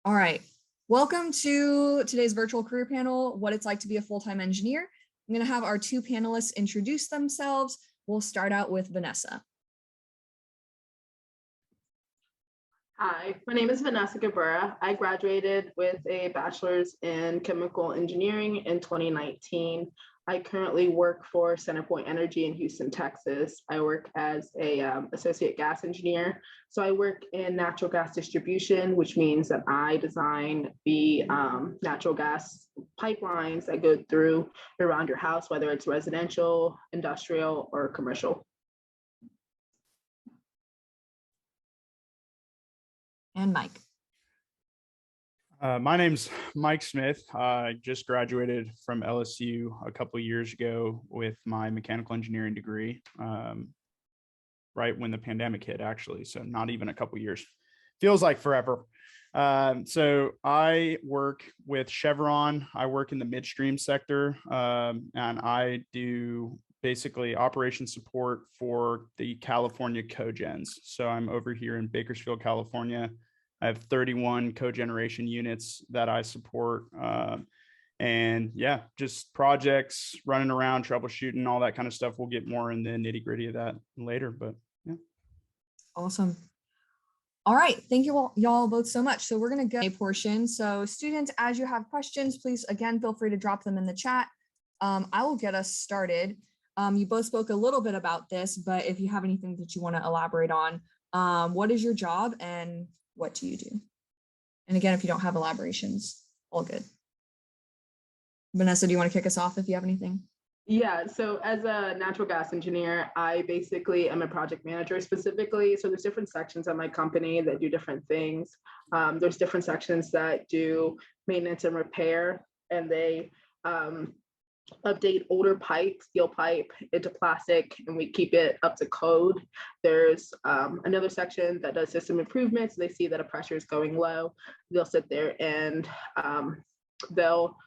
All right. Welcome to today's virtual career panel, what it's like to be a full-time engineer. I'm going to have our two panelists introduce themselves. We'll start out with Vanessa. Hi, my name is Vanessa Cabrera. I graduated with a bachelor's in chemical engineering in 2019. I currently work for CenterPoint Energy in Houston, Texas. I work as a associate gas engineer. So I work in natural gas distribution, which means that I design the natural gas pipelines that go through around your house, whether it's residential, industrial, or commercial. And Mike. My name's Mike Smith. I just graduated from LSU a couple of years ago with my mechanical engineering degree, right when the pandemic hit, actually. So not even a couple of years. Feels like forever. So I work with Chevron. I work in the midstream sector, and I do basically operation support for the California cogens. So I'm over here in Bakersfield, California. I have 31 cogeneration units that I support. And yeah, just projects, running around, troubleshooting, all that kind of stuff. We'll get more in the nitty gritty of that later, but yeah. Awesome. All right, thank you y'all both so much. So we're gonna go a portion. So students, as you have questions, please, again, feel free to drop them in the chat. I will get us started. You both spoke a little bit about this, but if you have anything that you wanna elaborate on, what is your job and what do you do? And again, if you don't have elaborations, all good. Vanessa, do you want to kick us off if you have anything? Yeah, so as a natural gas engineer, I basically am a project manager specifically. So there's different sections at my company that do different things. There's different sections that do maintenance and repair, and they update older pipe, steel pipe into plastic, and we keep it up to code. There's another section that does system improvements. They see that a pressure is going low. They'll sit there and they'll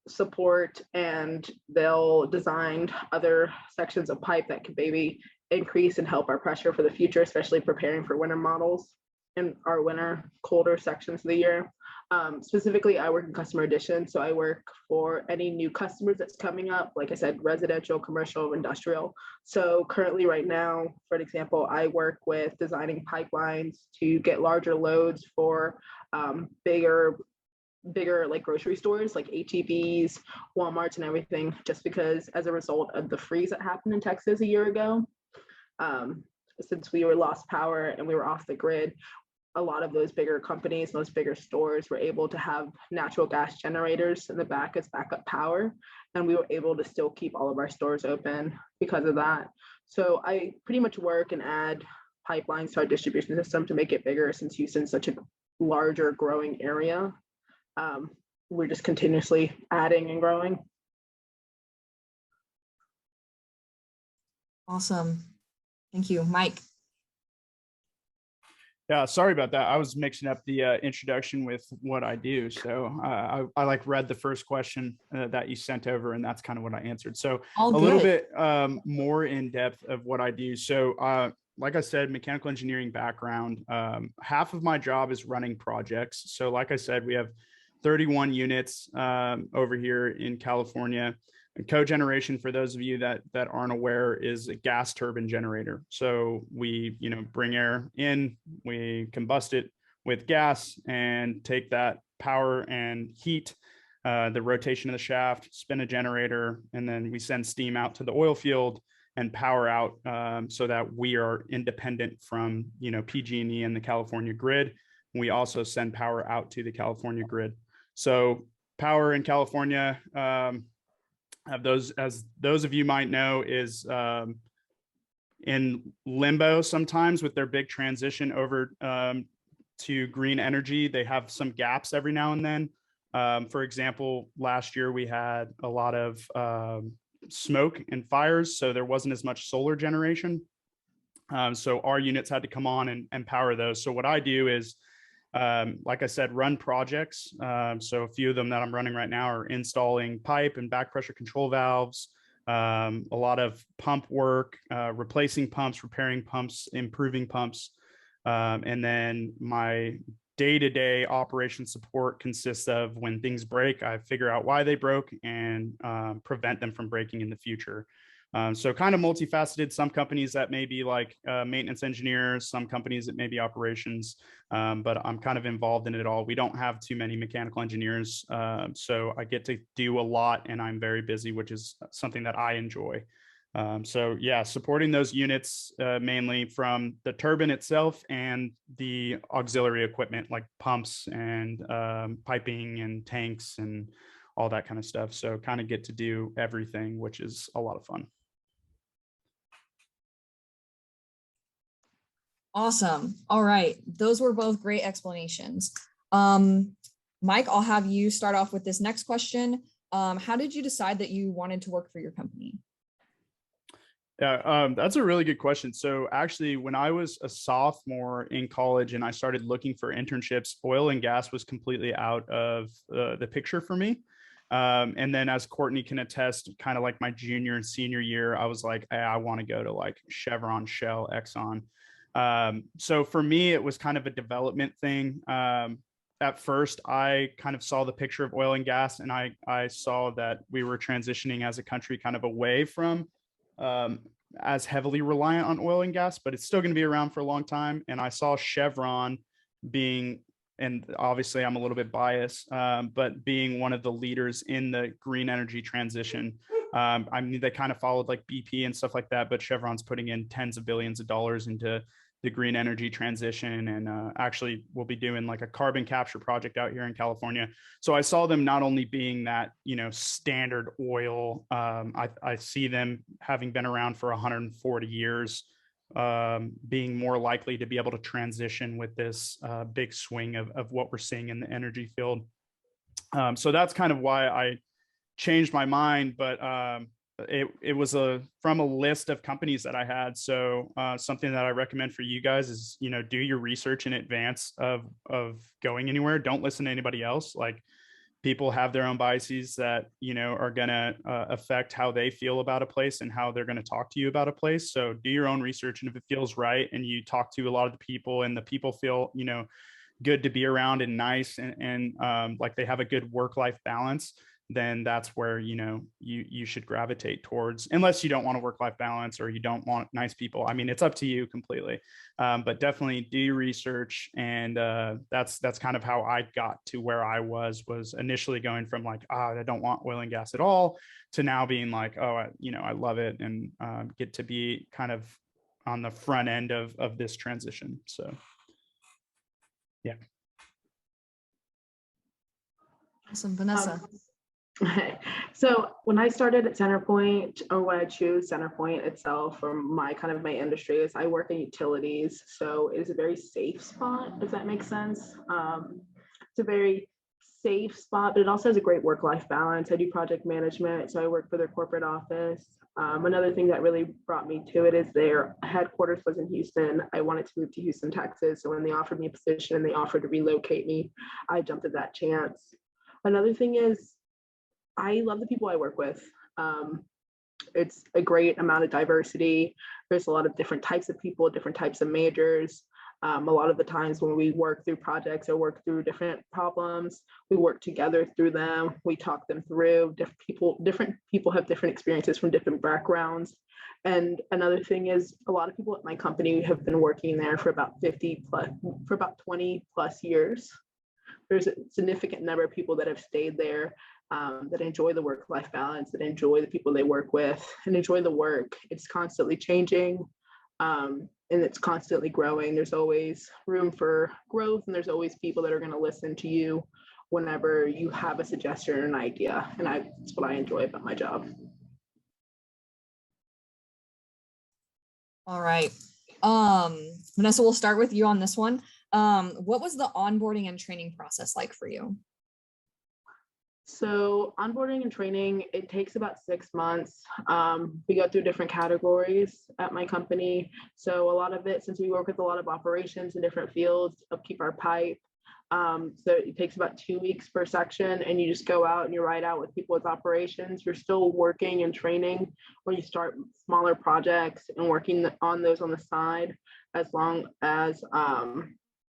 support and they'll design other sections of pipe that could maybe increase and help our pressure for the future, especially preparing for winter models in our winter colder sections of the year. Specifically, I work in customer addition. So I work for any new customers that's coming up, like I said, residential, commercial, industrial. So currently right now, for example, I work with designing pipelines to get larger loads for bigger like grocery stores, like HEBs, Walmarts and everything, just because as a result of the freeze that happened in Texas a year ago, since we were lost power and we were off the grid, a lot of those bigger companies, those bigger stores were able to have natural gas generators in the back as backup power. And we were able to still keep all of our stores open because of that. So I pretty much work and add pipelines to our distribution system to make it bigger, since Houston's such a larger growing area. We're just continuously adding and growing. Awesome. Thank you, Mike. Yeah, sorry about that. I was mixing up the introduction with what I do. So I like read the first question that you sent over, and that's kind of what I answered. So a little bit more in depth of what I do. So like I said, mechanical engineering background, half of my job is running projects. So like I said, we have 31 units over here in California. And cogeneration, for those of you that aren't aware, is a gas turbine generator. So we, bring air in, we combust it with gas and take that power and heat the rotation of the shaft, spin a generator, and then we send steam out to the oil field and power out so that we are independent from, PG&E and the California grid. We also send power out to the California grid. So power in California, as those of you might know, is in limbo sometimes with their big transition over to green energy. They have some gaps every now and then. For example, last year we had a lot of smoke and fires, so there wasn't as much solar generation. So our units had to come on and power those. So what I do is, like I said, run projects. So a few of them that I'm running right now are installing pipe and back pressure control valves, a lot of pump work, replacing pumps, repairing pumps, improving pumps. And then my day-to-day operation support consists of when things break, I figure out why they broke and prevent them from breaking in the future. So kind of multifaceted. Some companies that may be like maintenance engineers, some companies that may be operations, but I'm kind of involved in it all. We don't have too many mechanical engineers, so I get to do a lot, and I'm very busy, which is something that I enjoy. So yeah, supporting those units mainly from the turbine itself and the auxiliary equipment like pumps and piping and tanks and all that kind of stuff. So kind of get to do everything, which is a lot of fun. Awesome. All right. Those were both great explanations. Mike, I'll have you start off with this next question. How did you decide that you wanted to work for your company? Yeah, that's a really good question. So actually, when I was a sophomore in college and I started looking for internships, oil and gas was completely out of the picture for me. And then as Courtney can attest, kind of like my junior and senior year, I was like, hey, I want to go to like Chevron, Shell, Exxon. So for me, it was kind of a development thing. At first, I kind of saw the picture of oil and gas, and I saw that we were transitioning as a country kind of away from as heavily reliant on oil and gas, but it's still going to be around for a long time. And I saw Chevron being, and obviously I'm a little bit biased, but being one of the leaders in the green energy transition. I mean, they kind of followed like BP and stuff like that, but Chevron's putting in tens of billions of dollars into the green energy transition, and actually we'll be doing like a carbon capture project out here in California. So I saw them not only being that, you know, standard oil, I see them having been around for 140 years, being more likely to be able to transition with this big swing of what we're seeing in the energy field. So that's kind of why I changed my mind, but it was from a list of companies that I had. So something that I recommend for you guys is, you know, do your research in advance of going anywhere. Don't listen to anybody else. Like, people have their own biases that, you know, are going to affect how they feel about a place and how they're going to talk to you about a place. So do your own research. And if it feels right and you talk to a lot of the people and the people feel, you know, good to be around and nice and like they have a good work-life balance, then that's where, you know, you should gravitate towards, unless you don't want a work-life balance or you don't want nice people. I mean, it's up to you completely, but definitely do your research. And that's kind of how I got to where I was initially going from like, I don't want oil and gas at all, to now being like, oh, you know, I love it, and get to be kind of on the front end of this transition. So yeah. Awesome. Vanessa. So when I started at CenterPoint, or when I choose CenterPoint itself, or my industry is, I work in utilities. So it is a very safe spot, if that makes sense. It's a very safe spot, but it also has a great work-life balance. I do project management, so I work for their corporate office. Another thing that really brought me to it is their headquarters was in Houston. I wanted to move to Houston, Texas. So when they offered me a position and they offered to relocate me, I jumped at that chance. Another thing is, I love the people I work with. It's a great amount of diversity. There's a lot of different types of people, different types of majors. A lot of the times when we work through projects or work through different problems, we work together through them. We talk them through. Different people have different experiences from different backgrounds. And another thing is, a lot of people at my company have been working there for about 20 plus years. There's a significant number of people that have stayed there, that enjoy the work-life balance, that enjoy the people they work with, and enjoy the work. It's constantly changing, and it's constantly growing. There's always room for growth, and there's always people that are going to listen to you whenever you have a suggestion or an idea. And that's what I enjoy about my job. All right. Vanessa, we'll start with you on this one. What was the onboarding and training process like for you? So onboarding and training, it takes about 6 months. We go through different categories at my company. So a lot of it, since we work with a lot of operations in different fields, upkeep our pipe. So it takes about 2 weeks per section, and you just go out and you ride out with people with operations. You're still working and training when you start smaller projects and working on those on the side, as long as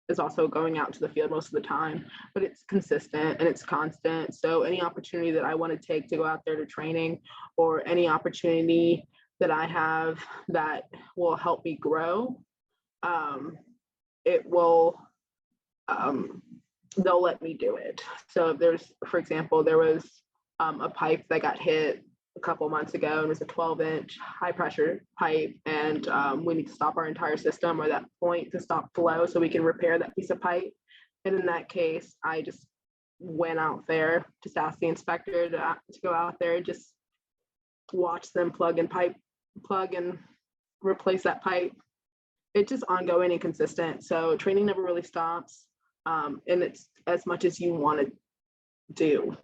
is also going out into the field most of the time, but it's consistent and it's constant. So any opportunity that I want to take to go out there to training, or any opportunity that I have that will help me grow, it will, they'll let me do it. So if there's, for example, there was a pipe that got hit a couple months ago, and it was a 12-inch high pressure pipe, and we need to stop our entire system, or that point, to stop flow so we can repair that piece of pipe. And in that case, I just went out there, just asked the inspector to go out there, just watch them plug and replace that pipe. It's just ongoing and consistent. So training never really stops, and it's as much as you want to do.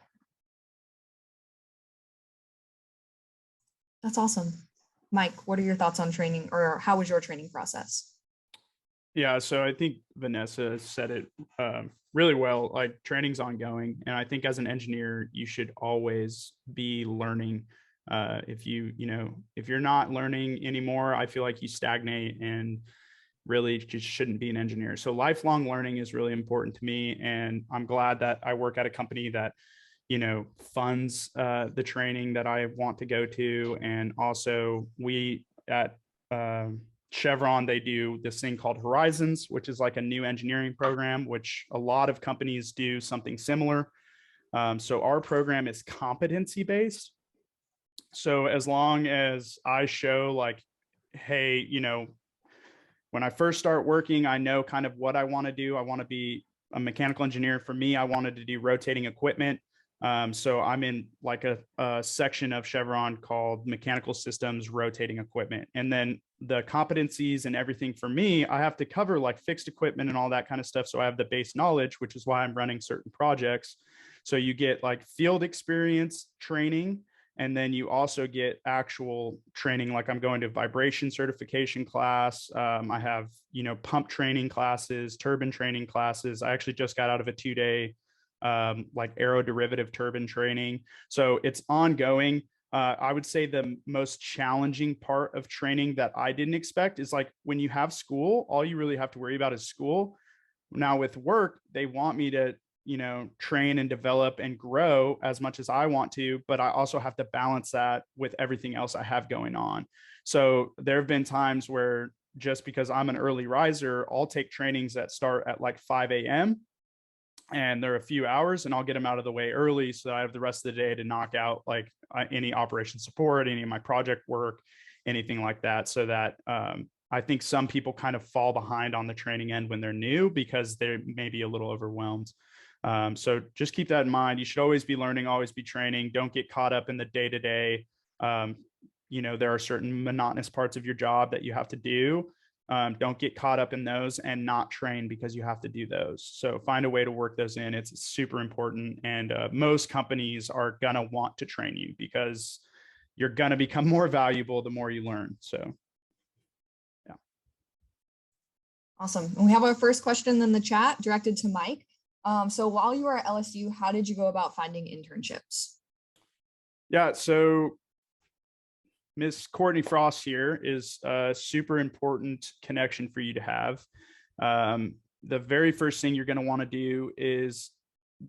That's awesome. Mike, what are your thoughts on training, or how was your training process? Yeah, so I think Vanessa said it really well. Like, training's ongoing, and I think as an engineer, you should always be learning. If you're not learning anymore, I feel like you stagnate and really just shouldn't be an engineer. So lifelong learning is really important to me, and I'm glad that I work at a company that funds the training that I want to go to. And also, we at Chevron, they do this thing called Horizons, which is like a new engineering program, which a lot of companies do something similar. So our program is competency based. So as long as I show, like, hey, when I first start working, I know kind of what I want to do. I want to be a mechanical engineer. For me, I wanted to do rotating equipment. So I'm in like a section of Chevron called Mechanical Systems Rotating Equipment. And then the competencies and everything for me, I have to cover like fixed equipment and all that kind of stuff. So I have the base knowledge, which is why I'm running certain projects. So you get like field experience training, and then you also get actual training. Like, I'm going to vibration certification class. I have, pump training classes, turbine training classes. I actually just got out of a 2-day like aeroderivative turbine training. So it's ongoing. I would say the most challenging part of training that I didn't expect is, like, when you have school, all you really have to worry about is school. Now with work, they want me to, train and develop and grow as much as I want to, but I also have to balance that with everything else I have going on. So there have been times where, just because I'm an early riser, I'll take trainings that start at like 5 a.m. and they're a few hours, and I'll get them out of the way early so that I have the rest of the day to knock out like any operation support, any of my project work, anything like that. So that I think some people kind of fall behind on the training end when they're new because they're maybe a little overwhelmed. So just keep that in mind. You should always be learning, always be training. Don't get caught up in the day-to-day. There are certain monotonous parts of your job that you have to do. Don't get caught up in those and not train because you have to do those. So find a way to work those in. It's super important. And most companies are going to want to train you because you're going to become more valuable the more you learn. So, yeah. Awesome. And we have our first question in the chat directed to Mike. So while you were at LSU, how did you go about finding internships? Yeah, so Miss Courtney Frost here is a super important connection for you to have. The very first thing you're going to want to do is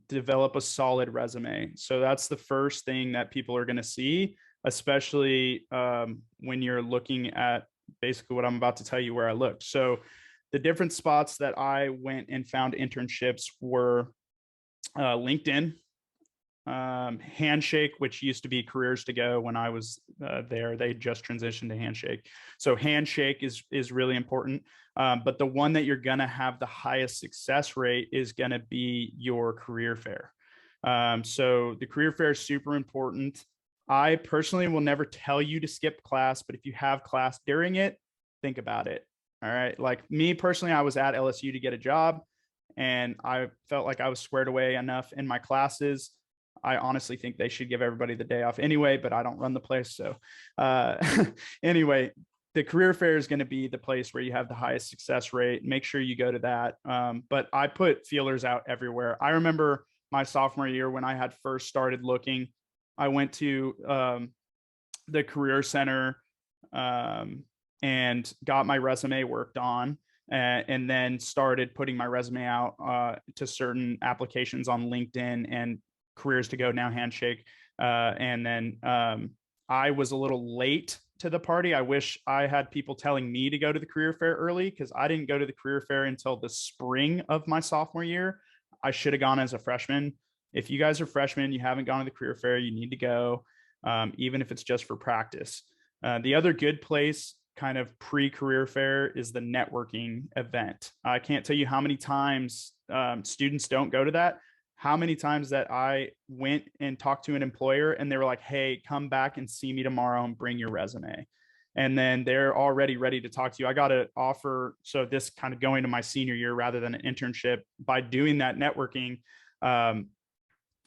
develop a solid resume. So that's the first thing that people are going to see, especially when you're looking at basically what I'm about to tell you where I looked. So the different spots that I went and found internships were LinkedIn, Handshake, which used to be Careers to Go when I was there. They just transitioned to Handshake. So Handshake is really important. But the one that you're going to have the highest success rate is going to be your career fair. So the career fair is super important. I personally will never tell you to skip class, but if you have class during it, think about it. All right. Like me personally, I was at LSU to get a job, and I felt like I was squared away enough in my classes. I honestly think they should give everybody the day off anyway, but I don't run the place. So anyway, the career fair is going to be the place where you have the highest success rate. Make sure you go to that. But I put feelers out everywhere. I remember my sophomore year when I had first started looking, I went to the Career Center and got my resume worked on. and then started putting my resume out to certain applications on LinkedIn and Careers to Go, now Handshake. And then I was a little late to the party. I wish I had people telling me to go to the career fair early, because I didn't go to the career fair until the spring of my sophomore year. I should have gone as a freshman. If you guys are freshmen, you haven't gone to the career fair, you need to go, even if it's just for practice. The other good place kind of pre-career fair is the networking event. I can't tell you how many times students don't go to that. How many times that I went and talked to an employer and they were like, hey, come back and see me tomorrow and bring your resume. And then they're already ready to talk to you. I got an offer. So this kind of going to my senior year rather than an internship. By doing that networking,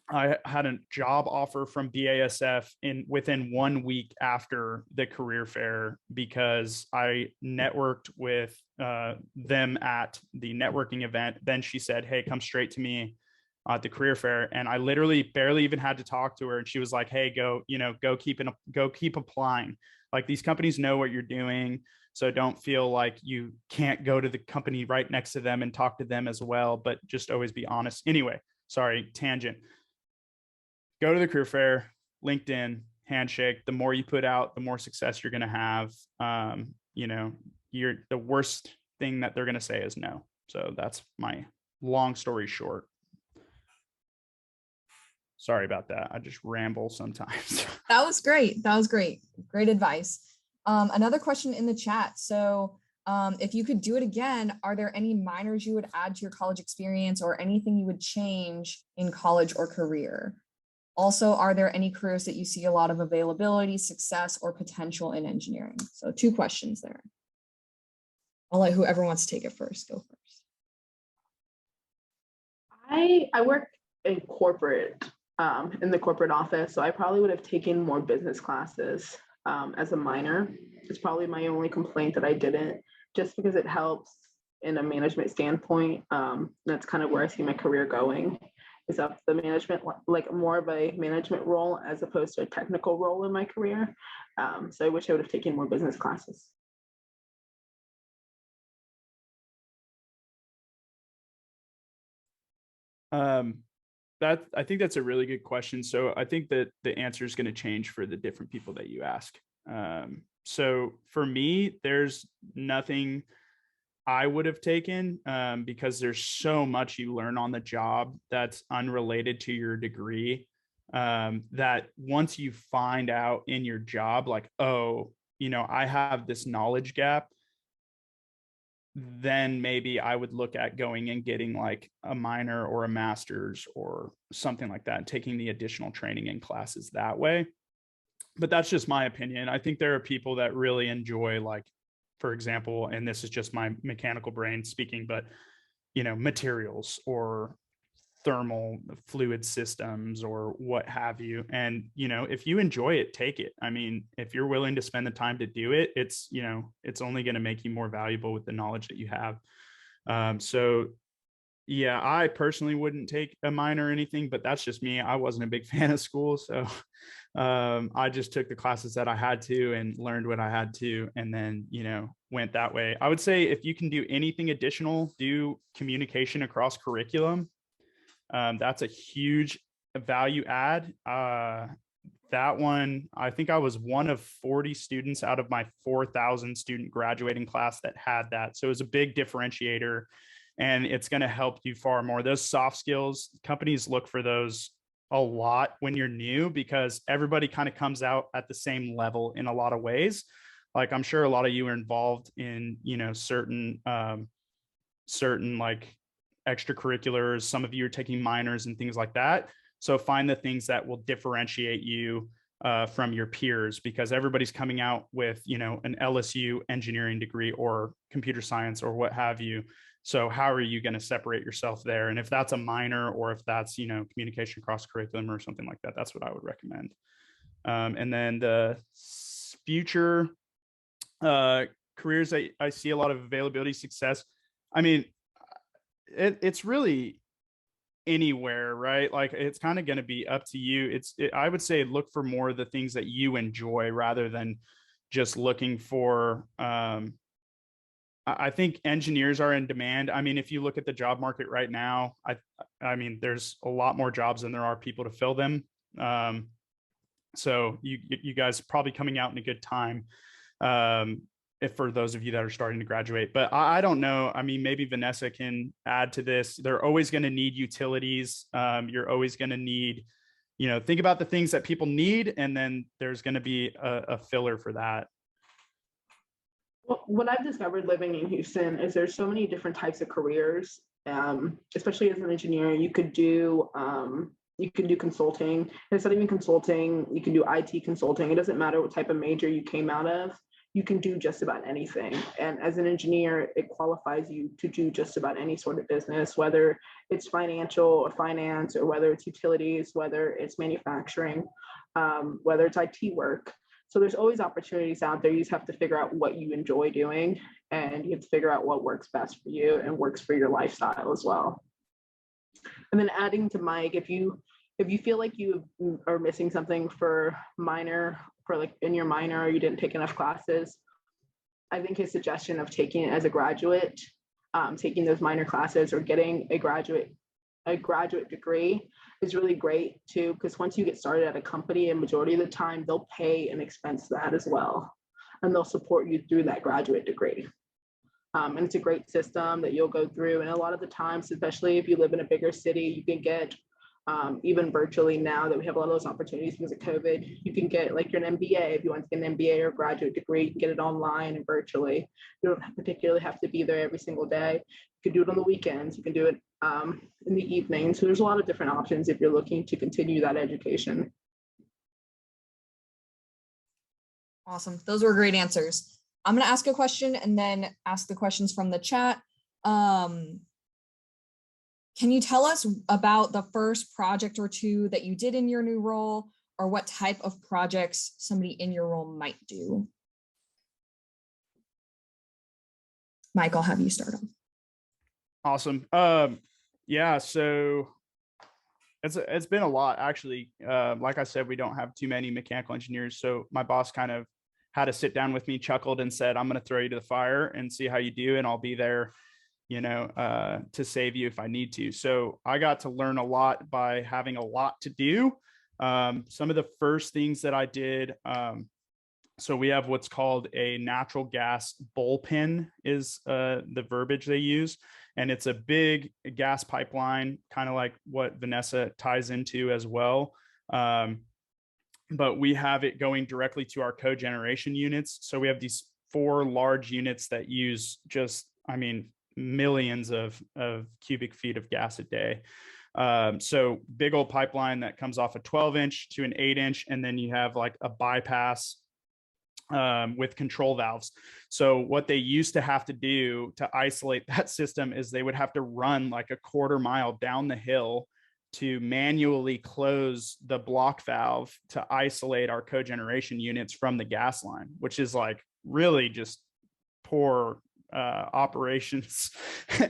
I had a job offer from BASF within 1 week after the career fair, because I networked with them at the networking event. Then she said, hey, come straight to me at the career fair. And I literally barely even had to talk to her. And she was like, hey, go keep applying. Like, these companies know what you're doing. So don't feel like you can't go to the company right next to them and talk to them as well, but just always be honest. Anyway, sorry, tangent. Go to the career fair, LinkedIn, Handshake. The more you put out, the more success you're going to have. The worst thing that they're going to say is no. So that's my long story short. Sorry about that. I just ramble sometimes. That was great. That was great. Great advice. Another question in the chat. So if you could do it again, are there any minors you would add to your college experience, or anything you would change in college or career? Also, are there any careers that you see a lot of availability, success, or potential in engineering? So 2 questions there. I'll let whoever wants to take it first go first. I work in corporate, in the corporate office, so I probably would have taken more business classes as a minor. It's probably my only complaint that I didn't, just because it helps in a management standpoint. That's kind of where I see my career going, is up the management, like more of a management role as opposed to a technical role in my career. So I wish I would have taken more business classes. I think that's a really good question. So I think that the answer is going to change for the different people that you ask. So for me, there's nothing I would have taken, because there's so much you learn on the job that's unrelated to your degree, that once you find out in your job, like, oh, I have this knowledge gap, then maybe I would look at going and getting like a minor or a master's or something like that, and taking the additional training and classes that way. But that's just my opinion. I think there are people that really enjoy, like, for example, and this is just my mechanical brain speaking, but, materials or thermal fluid systems or what have you. And, if you enjoy it, take it. I mean, if you're willing to spend the time to do it, it's only going to make you more valuable with the knowledge that you have. So yeah, I personally wouldn't take a minor or anything, but that's just me. I wasn't a big fan of school. So I just took the classes that I had to and learned what I had to, and then, went that way. I would say if you can do anything additional, do communication across curriculum. That's a huge value add. That one, I think I was one of 40 students out of my 4,000 student graduating class that had that. So it was a big differentiator, and it's going to help you far more. Those soft skills, companies look for those a lot when you're new, because everybody kind of comes out at the same level in a lot of ways. Like, I'm sure a lot of you are involved in, certain like extracurriculars. Some of you are taking minors and things like that. So find the things that will differentiate you from your peers, because everybody's coming out with, an LSU engineering degree or computer science or what have you. So how are you going to separate yourself there? And if that's a minor, or if that's, communication cross curriculum or something like that, that's what I would recommend. And then the future careers, I see a lot of availability, success. I mean, it's really anywhere, right? Like, it's kind of going to be up to you. I would say look for more of the things that you enjoy, rather than just looking for I think engineers are in demand. I mean, if you look at the job market right now, I mean, there's a lot more jobs than there are people to fill them. So you guys probably coming out in a good time. If for those of you that are starting to graduate, but I don't know. I mean, maybe Vanessa can add to this. They're always going to need utilities. You're always going to need, think about the things that people need, and then there's going to be a filler for that. Well, what I've discovered living in Houston is there's so many different types of careers, especially as an engineer. You could do consulting. And it's not even consulting. You can do IT consulting. It doesn't matter what type of major you came out of. You can do just about anything. And as an engineer, it qualifies you to do just about any sort of business, whether it's financial or finance, or whether it's utilities, whether it's manufacturing, whether it's IT work. So there's always opportunities out there. You just have to figure out what you enjoy doing, and you have to figure out what works best for you and works for your lifestyle as well. And then adding to Mike, if you feel like you are missing something for like in your minor, or you didn't take enough classes, I think his suggestion of taking it as a graduate, taking those minor classes, or getting a graduate degree is really great too, because once you get started at a company, a majority of the time they'll pay and expense that as well, and they'll support you through that graduate degree. And it's a great system that you'll go through. And a lot of the times, especially if you live in a bigger city, you can get, even virtually now that we have a lot of those opportunities because of COVID, you can get like your MBA. If you want to get an MBA or a graduate degree, you can get it online and virtually. You don't particularly have to be there every single day. You can do it on the weekends. You can do it in the evening. So there's a lot of different options if you're looking to continue that education. Awesome. Those were great answers. I'm going to ask a question and then ask the questions from the chat. Can you tell us about the first project or two that you did in your new role, or what type of projects somebody in your role might do? Mike, I'll have you start on. Awesome. Yeah, so it's been a lot, actually. Like I said, we don't have too many mechanical engineers. So my boss kind of had to sit down with me, chuckled, and said, I'm going to throw you to the fire and see how you do. And I'll be there, to save you if I need to. So I got to learn a lot by having a lot to do. Some of the first things that I did, so we have what's called a natural gas bullpen is the verbiage they use. And it's a big gas pipeline, kind of like what Vanessa ties into as well. But we have it going directly to our cogeneration units. So we have these 4 large units that use just, millions of cubic feet of gas a day. So big old pipeline that comes off a 12-inch to an 8-inch, and then you have like a bypass with control valves. So what they used to have to do to isolate that system is they would have to run like a 1/4 mile down the hill to manually close the block valve to isolate our cogeneration units from the gas line, which is like really just poor operations.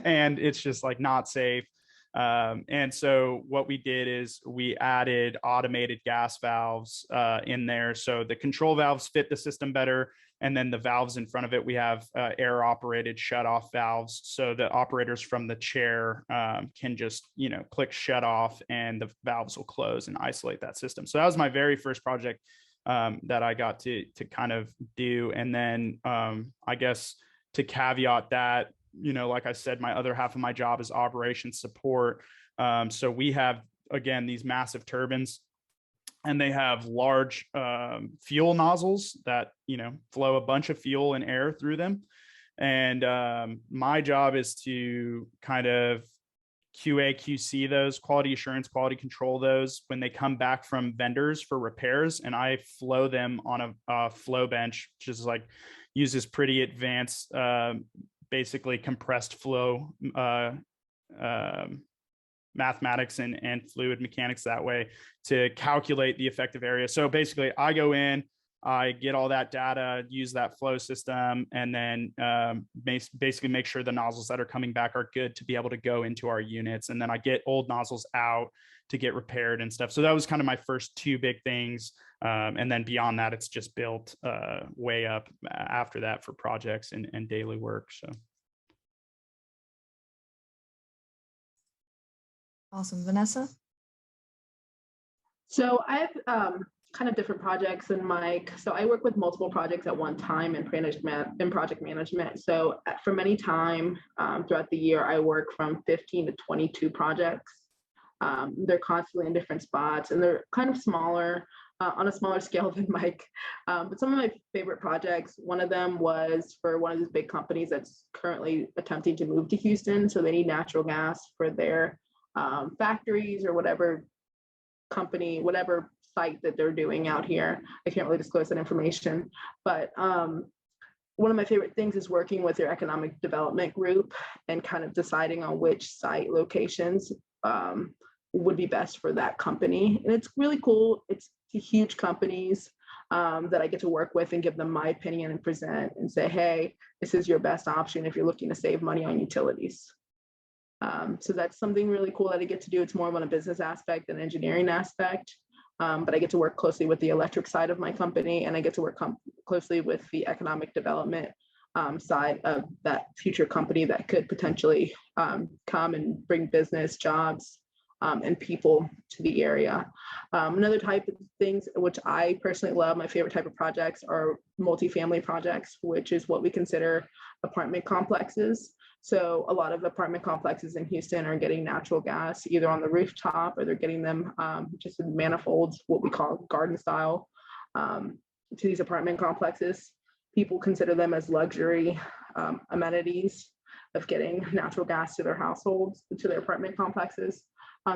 And it's just like not safe. And so what we did is we added automated gas valves in there. So the control valves fit the system better. And then the valves in front of it, we have air operated shut off valves. So the operators from the chair can just, click shut off, and the valves will close and isolate that system. So that was my very first project that I got to kind of do. And then I guess to caveat that, like I said, my other half of my job is operations support. So we have, again, these massive turbines, and they have large fuel nozzles that, flow a bunch of fuel and air through them. And my job is to kind of QA, QC those, quality assurance, quality control those when they come back from vendors for repairs. And I flow them on a flow bench, which is like uses pretty advanced, basically compressed flow mathematics and fluid mechanics that way to calculate the effective area. So basically I go in, I get all that data, use that flow system, and then basically make sure the nozzles that are coming back are good to be able to go into our units. And then I get old nozzles out to get repaired and stuff. So that was kind of my first 2 big things. And then beyond that, it's just built way up after that for projects and daily work. So Awesome. Vanessa? So I have kind of different projects than Mike. So I work with multiple projects at one time in project management. So for many time throughout the year, I work from 15 to 22 projects. They're constantly in different spots and they're kind of smaller, on a smaller scale than Mike. But some of my favorite projects, one of them was for one of these big companies that's currently attempting to move to Houston. So they need natural gas for their factories or whatever company, whatever site that they're doing out here. I can't really disclose that information, but one of my favorite things is working with their economic development group and kind of deciding on which site locations would be best for that company. And it's really cool. It's huge companies that I get to work with and give them my opinion and present and say, hey, this is your best option if you're looking to save money on utilities. So that's something really cool that I get to do. It's more on a business aspect than engineering aspect, but I get to work closely with the electric side of my company, and I get to work closely with the economic development side of that future company that could potentially come and bring business, jobs, and people to the area. Another type of things which I personally love, my favorite type of projects are multifamily projects, which is what we consider apartment complexes. So a lot of apartment complexes in Houston are getting natural gas either on the rooftop or they're getting them just in manifolds, what we call garden style, to these apartment complexes. People consider them as luxury amenities of getting natural gas to their households, to their apartment complexes.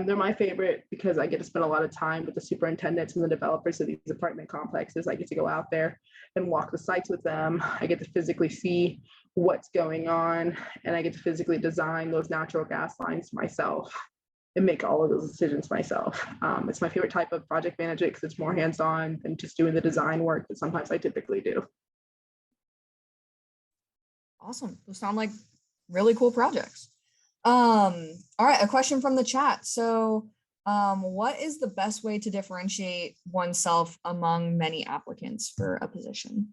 They're my favorite because I get to spend a lot of time with the superintendents and the developers of these apartment complexes. I get to go out there and walk the sites with them. I get to physically see what's going on, and I get to physically design those natural gas lines myself and make all of those decisions myself. It's my favorite type of project management because it's more hands-on than just doing the design work that sometimes I typically do. Awesome. Those sound like really cool projects. All right, a question from the chat. So what is the best way to differentiate oneself among many applicants for a position?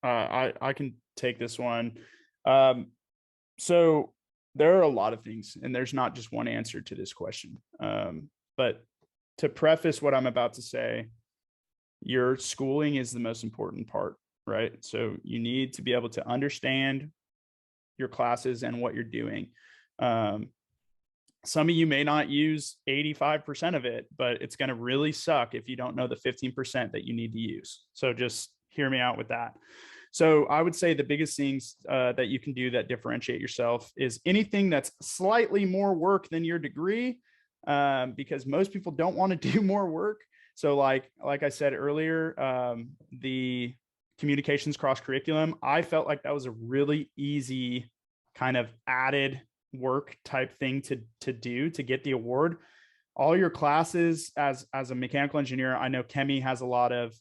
I can take this one. So there are a lot of things, and there's not just one answer to this question. But to preface what I'm about to say, your schooling is the most important part, right? So you need to be able to understand your classes and what you're doing. Some of you may not use 85% of it, but it's going to really suck if you don't know the 15% that you need to use. So just hear me out with that. So I would say the biggest things that you can do that differentiate yourself is anything that's slightly more work than your degree, because most people don't want to do more work. So like I said earlier, the communications cross curriculum, I felt like that was a really easy kind of added work type thing to do to get the award. All your classes as a mechanical engineer, I know Chemi has a lot of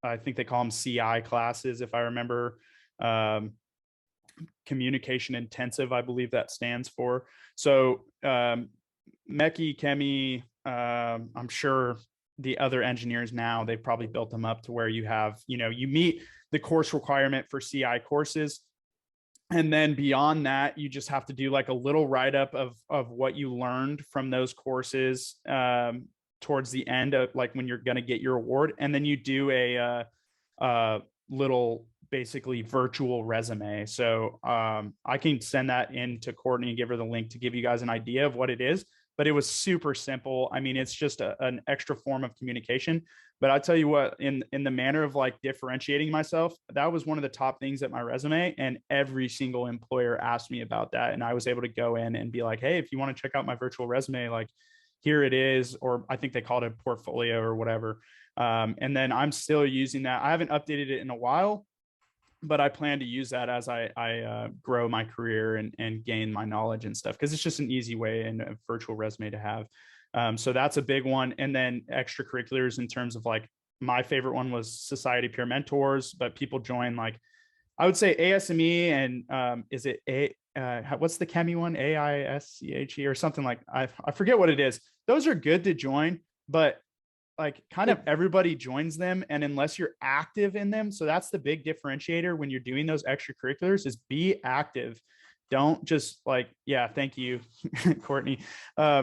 I think they call them CI classes, if I remember, communication intensive, I believe that stands for. So Mechie, Chemi, I'm sure the other engineers now, they've probably built them up to where you have, you meet the course requirement for CI courses. And then beyond that, you just have to do like a little write-up of what you learned from those courses towards the end of like when you're going to get your award. And then you do a little basically virtual resume. So I can send that in to Courtney and give her the link to give you guys an idea of what it is. But it was super simple. I mean, it's just an extra form of communication. But I'll tell you what, in the manner of like differentiating myself, that was one of the top things at my resume. And every single employer asked me about that. And I was able to go in and be like, hey, if you want to check out my virtual resume, like here it is, or I think they called it a portfolio or whatever. And then I'm still using that. I haven't updated it in a while, but I plan to use that as I grow my career and gain my knowledge and stuff, because it's just an easy way and a virtual resume to have. So that's a big one. And then extracurriculars in terms of like, my favorite one was Society Peer Mentors, but people join like, I would say ASME and is it what's the Chemi one? AISCHE or something like, I forget what it is. Those are good to join, but like kind of everybody joins them. And unless you're active in them, so that's the big differentiator when you're doing those extracurriculars is be active. don't just like, yeah, thank you, Courtney.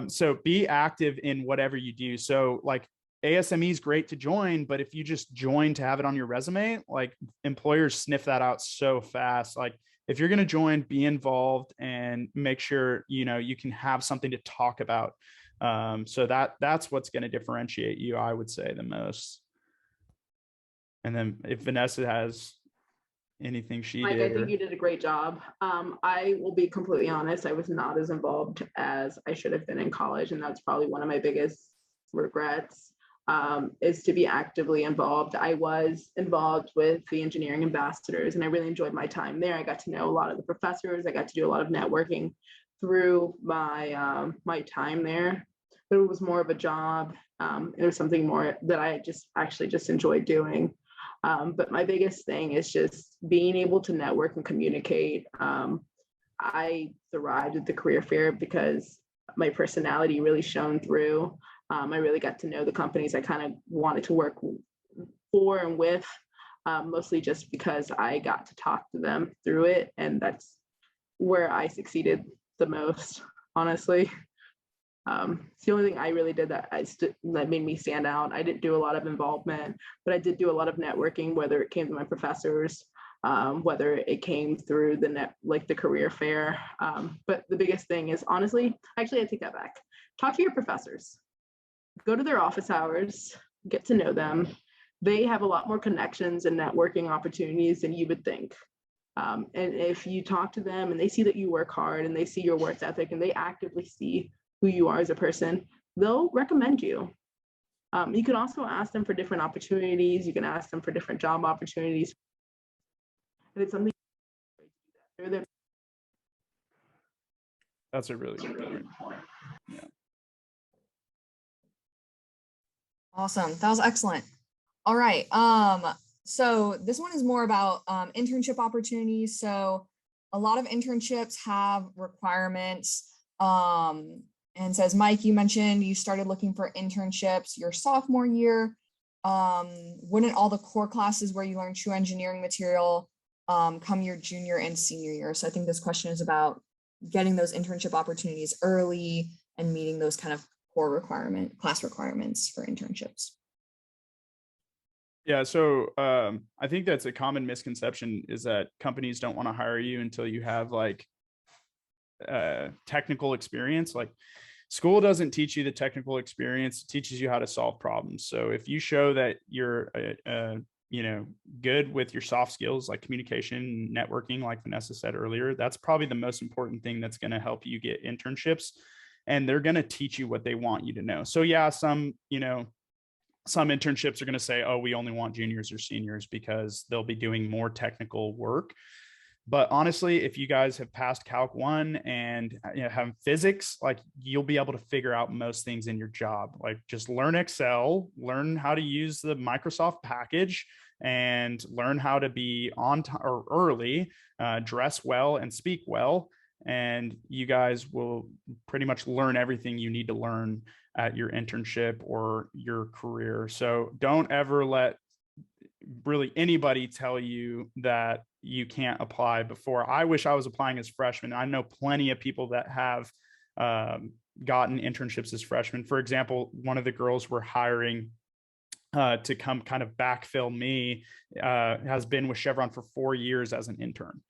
So be active in whatever you do. So like ASME is great to join, but if you just join to have it on your resume, like employers sniff that out so fast. Like if you're going to join, be involved and make sure, you know, you can have something to talk about. So that's what's going to differentiate you, I would say, the most. And then if Vanessa has anything she Mike, did. I think you did a great job. I will be completely honest, I was not as involved as I should have been in college, and that's probably one of my biggest regrets, is to be actively involved. I was involved with the engineering ambassadors, and I really enjoyed my time there. I got to know a lot of the professors. I got to do a lot of networking through my my time there, but it was more of a job. It was something more that I actually just enjoyed doing. But my biggest thing is just being able to network and communicate. I thrived at the career fair because my personality really shone through. I really got to know the companies I kind of wanted to work for and with, mostly just because I got to talk to them through it. And that's where I succeeded the most, honestly. It's the only thing I really did that made me stand out. I didn't do a lot of involvement, but I did do a lot of networking, whether it came to my professors, whether it came through the career fair. But the biggest thing is, honestly, actually, I take that back. Talk to your professors. Go to their office hours, get to know them. They have a lot more connections and networking opportunities than you would think. And if you talk to them and they see that you work hard and they see your work ethic and they actively see who you are as a person, they'll recommend you. You can also ask them for different opportunities. You can ask them for different job opportunities. And it's something. That's a really good point. Yeah. Awesome. That was excellent. All right. So this one is more about internship opportunities. So a lot of internships have requirements. And says, Mike, you mentioned you started looking for internships your sophomore year. Wouldn't all the core classes where you learn true engineering material come your junior and senior year? So I think this question is about getting those internship opportunities early and meeting those kind of core class requirements for internships. Yeah, so I think that's a common misconception, is that companies don't want to hire you until you have like technical experience. Like school doesn't teach you the technical experience, it teaches you how to solve problems. So if you show that you're you know, good with your soft skills like communication, networking, like Vanessa said earlier, that's probably the most important thing that's going to help you get internships. And they're going to teach you what they want you to know. So yeah, some internships are going to say, oh, we only want juniors or seniors because they'll be doing more technical work. But honestly, if you guys have passed Calc 1 and have physics, like you'll be able to figure out most things in your job. Like just learn Excel, learn how to use the Microsoft package, and learn how to be on time or early, dress well and speak well. And you guys will pretty much learn everything you need to learn at your internship or your career. So don't ever let really anybody tell you that you can't apply before. I wish I was applying as freshmen. I know plenty of people that have gotten internships as freshmen. For example, one of the girls we're hiring to come kind of backfill me has been with Chevron for 4 years as an intern.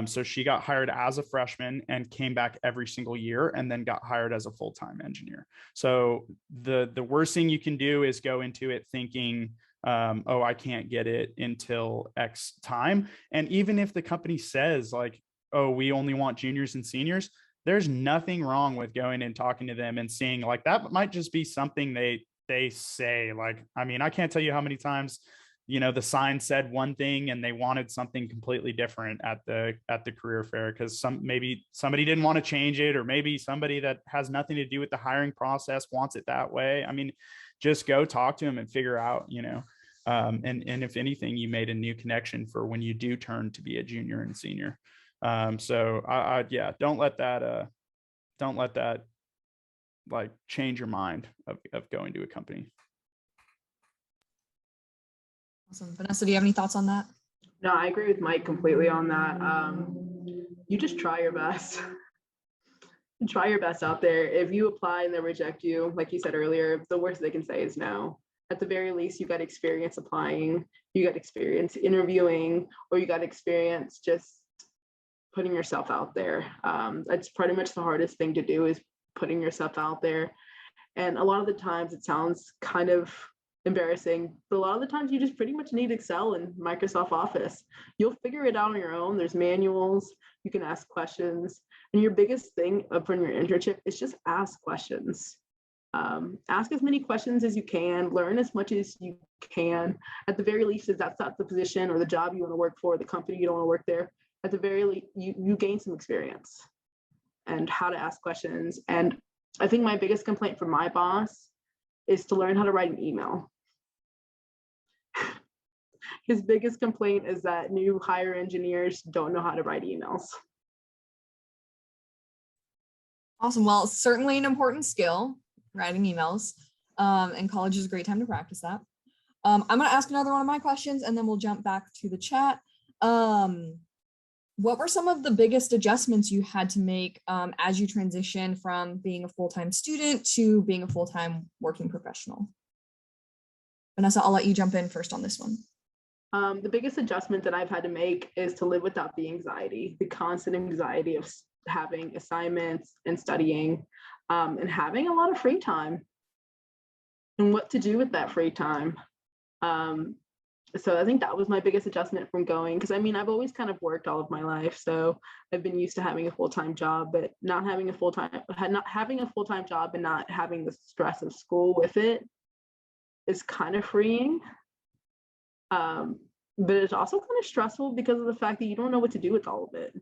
So she got hired as a freshman and came back every single year and then got hired as a full-time engineer. So the worst thing you can do is go into it thinking, oh, I can't get it until X time. And even if the company says like, oh, we only want juniors and seniors, there's nothing wrong with going and talking to them and seeing like that might just be something they say. Like, I mean, I can't tell you how many times, the sign said one thing and they wanted something completely different at the career fair because maybe somebody didn't want to change it, or maybe somebody that has nothing to do with the hiring process wants it that way. I mean, just go talk to them and figure out, and if anything, you made a new connection for when you do turn to be a junior and senior. So yeah, don't let that like change your mind of going to a company. Awesome. Vanessa, do you have any thoughts on that? No, I agree with Mike completely on that. you just try your best. Try your best out there. If you apply and they reject you, like you said earlier, the worst they can say is no. At the very least, you got experience applying, you got experience interviewing, or you got experience just putting yourself out there. That's pretty much the hardest thing to do, is putting yourself out there. And a lot of the times it sounds kind of embarrassing, but a lot of the times you just pretty much need Excel and Microsoft Office. You'll figure it out on your own. There's manuals, you can ask questions. And your biggest thing from your internship is just ask questions. Ask as many questions as you can, learn as much as you can. At the very least, if that's not the position or the job you want to work for, the company you don't want to work there, at the very least, you gain some experience and how to ask questions. And I think my biggest complaint from my boss is to learn how to write an email. His biggest complaint is that new hire engineers don't know how to write emails. Awesome. Well, it's certainly an important skill, writing emails, and college is a great time to practice that. I'm going to ask another one of my questions and then we'll jump back to the chat. What were some of the biggest adjustments you had to make as you transition from being a full-time student to being a full-time working professional? Vanessa, I'll let you jump in first on this one. The biggest adjustment that I've had to make is to live without the anxiety, the constant anxiety of having assignments and studying, and having a lot of free time and what to do with that free time. So I think that was my biggest adjustment from going, because I mean, I've always kind of worked all of my life. So I've been used to having a full-time job, but not having a full-time job and not having the stress of school with it is kind of freeing. But it's also kind of stressful because of the fact that you don't know what to do with all of it.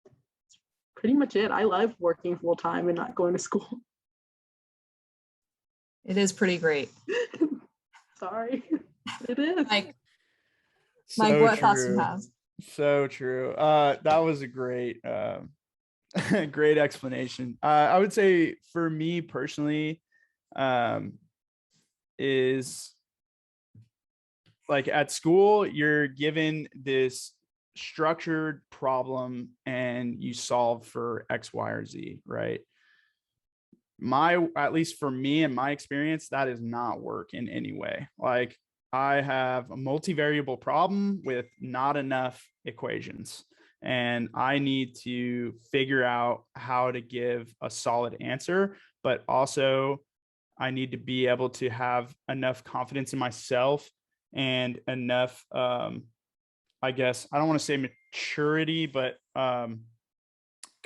That's pretty much it. I love working full-time and not going to school. It is pretty great. Sorry, it is. Mike, So what thoughts do true. you have? So true. That was a great, great explanation. I would say for me personally, is like at school, you're given this structured problem and you solve for X, Y, or Z, right? At least for me and my experience, that does not work in any way. Like I have a multivariable problem with not enough equations, and I need to figure out how to give a solid answer, but also I need to be able to have enough confidence in myself and enough, I guess, I don't want to say maturity, but kind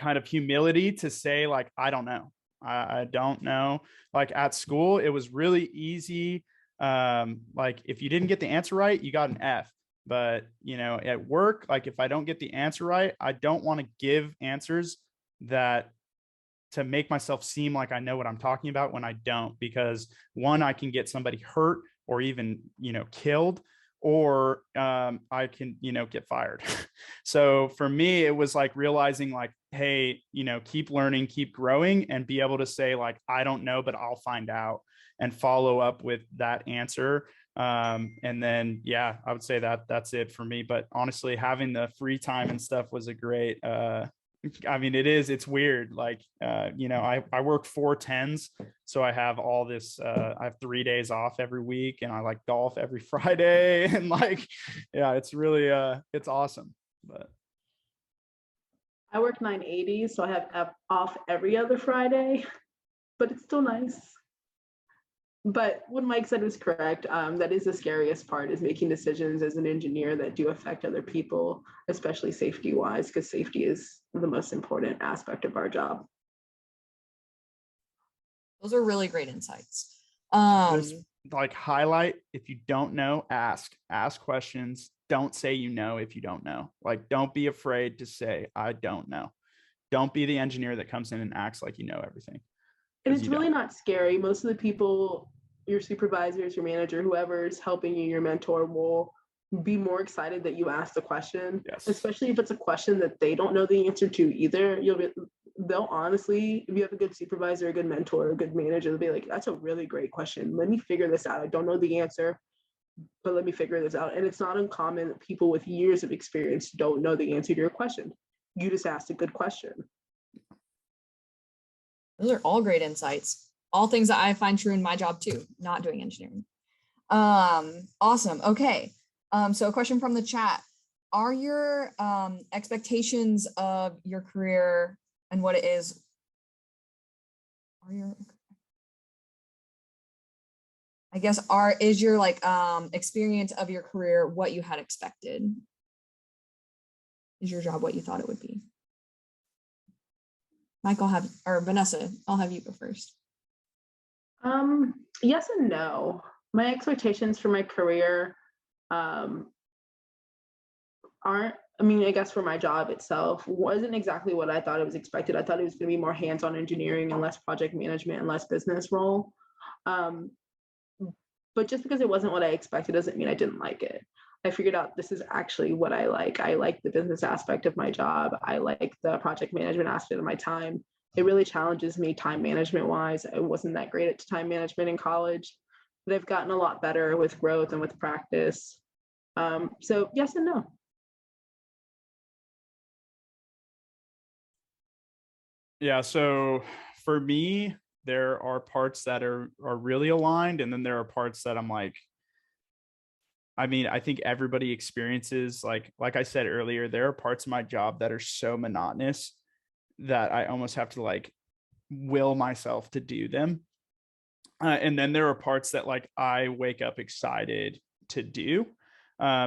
of humility to say like, I don't know. I don't know. Like at school, it was really easy. Like if you didn't get the answer right, you got an F. But you know, at work, like if I don't get the answer right, I don't want to give answers that to make myself seem like I know what I'm talking about when I don't, because one, I can get somebody hurt or even, you know, killed, or I can, you know, get fired. So for me, it was like realizing like, hey, you know, keep learning, keep growing, and be able to say like, I don't know, but I'll find out, and follow up with that answer. And then, yeah, I would say that that's it for me. But honestly, having the free time and stuff was a great, I mean, it's weird. Like, you know, I work 4 10s. So I have all this, I have 3 days off every week, and I like golf every Friday. And like, yeah, it's really, it's awesome. But I work 980, so I have off every other Friday, but it's still nice. But what Mike said was correct. That is the scariest part, is making decisions as an engineer that do affect other people, especially safety wise, because safety is the most important aspect of our job. Those are really great insights. just like highlight, if you don't know, ask questions. Don't say you know if you don't know. Like, don't be afraid to say, I don't know. Don't be the engineer that comes in and acts like you know everything. And it's really not scary. Most of the people, your supervisors, your manager, whoever's helping you, your mentor, will be more excited that you asked the question. Yes. Especially if it's a question that they don't know the answer to either. They'll honestly, if you have a good supervisor, a good mentor, a good manager, they'll be like, that's a really great question. Let me figure this out. I don't know the answer. but let me figure this out. And it's not uncommon that people with years of experience don't know the answer to your question. You just asked a good question. Those are all great insights. All things that I find true in my job too, not doing engineering. Awesome. Okay. So a question from the chat. Are your expectations of your career and what it is, is your like experience of your career what you had expected? Is your job what you thought it would be? Mike, or Vanessa, I'll have you go first. Yes and no. My expectations for my career aren't, I guess for my job itself, wasn't exactly what I thought it was expected. I thought it was going to be more hands-on engineering and less project management and less business role. But just because it wasn't what I expected doesn't mean I didn't like it. I figured out this is actually what I like. I like the business aspect of my job. I like the project management aspect of my time. It really challenges me time management wise. I wasn't that great at time management in college, but I've gotten a lot better with growth and with practice. So yes and no. Yeah, so for me, there are parts that are really aligned, and then there are parts that I'm like, I think everybody experiences, like I said earlier, there are parts of my job that are so monotonous that I almost have to like will myself to do them. And then there are parts that like I wake up excited to do.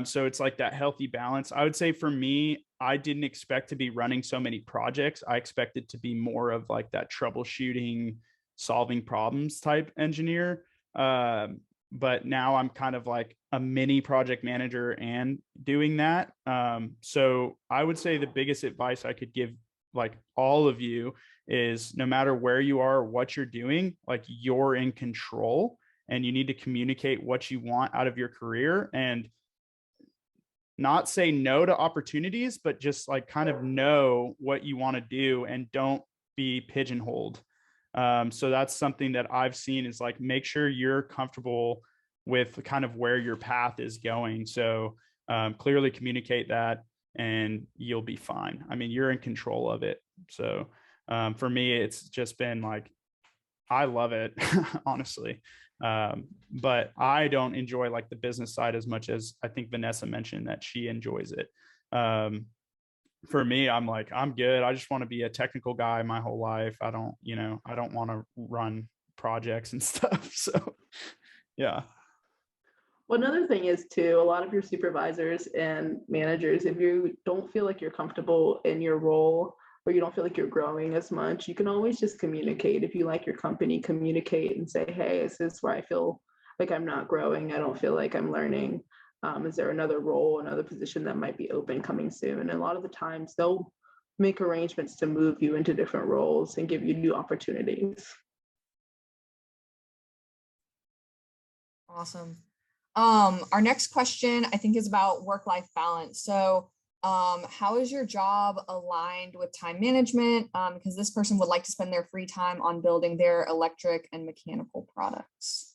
So it's like that healthy balance. I would say for me, I didn't expect to be running so many projects. I expected to be more of like that troubleshooting, solving problems type engineer. But now I'm kind of like a mini project manager and doing that. So I would say the biggest advice I could give like all of you is no matter where you are or what you're doing, like you're in control and you need to communicate what you want out of your career and not say no to opportunities, but just like kind of know what you want to do and don't be pigeonholed. So that's something that I've seen is like, make sure you're comfortable with kind of where your path is going. So clearly communicate that and you'll be fine. You're in control of it. So for me, it's just been like, I love it, honestly. But I don't enjoy like the business side as much as I think Vanessa mentioned that she enjoys it. For me, I'm like, I'm good. I just want to be a technical guy my whole life. I don't want to run projects and stuff. So yeah. Well, another thing is too, a lot of your supervisors and managers, if you don't feel like you're comfortable in your role or you don't feel like you're growing as much, you can always just communicate. If you like your company, communicate and say, hey, this is where I feel like I'm not growing. I don't feel like I'm learning. Is there another role, another position that might be open coming soon? And a lot of the times they'll make arrangements to move you into different roles and give you new opportunities. Awesome. Our next question, I think, is about work-life balance. So how is your job aligned with time management? Because this person would like to spend their free time on building their electric and mechanical products.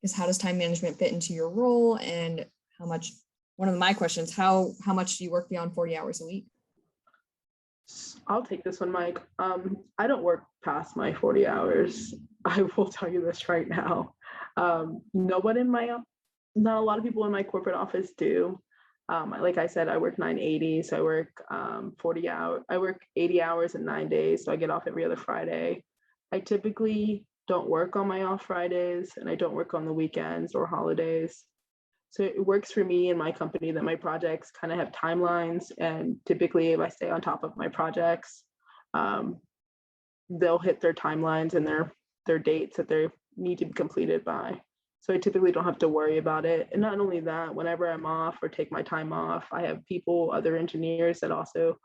Is how does time management fit into your role, and how much, one of my questions, how much do you work beyond 40 hours a week? I'll take this one, Mike. I don't work past my 40 hours. I will tell you this right now. Not a lot of people in my corporate office do. Like I said, I work 980, so I work 40 hours. I work 80 hours in 9 days, so I get off every other Friday. I typically don't work on my off Fridays, and I don't work on the weekends or holidays. So it works for me and my company that my projects kind of have timelines, and typically if I stay on top of my projects, they'll hit their timelines and their dates that they need to be completed by. So I typically don't have to worry about it. And not only that, whenever I'm off or take my time off, I have other engineers that also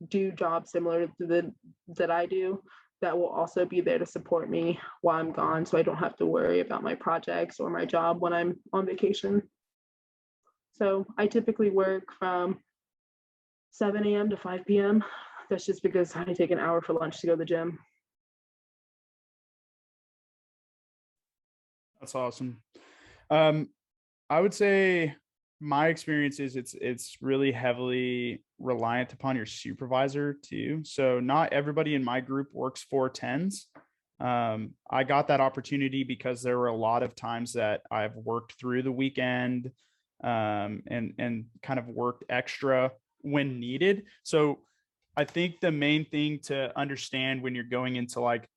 do jobs similar to that I do, that will also be there to support me while I'm gone. So I don't have to worry about my projects or my job when I'm on vacation. So I typically work from 7 a.m. to 5 p.m. That's just because I take an hour for lunch to go to the gym. That's awesome. I would say my experience is it's really heavily reliant upon your supervisor too. So not everybody in my group works 410s. I got that opportunity because there were a lot of times that I've worked through the weekend, and kind of worked extra when needed. So I think the main thing to understand when you're going into like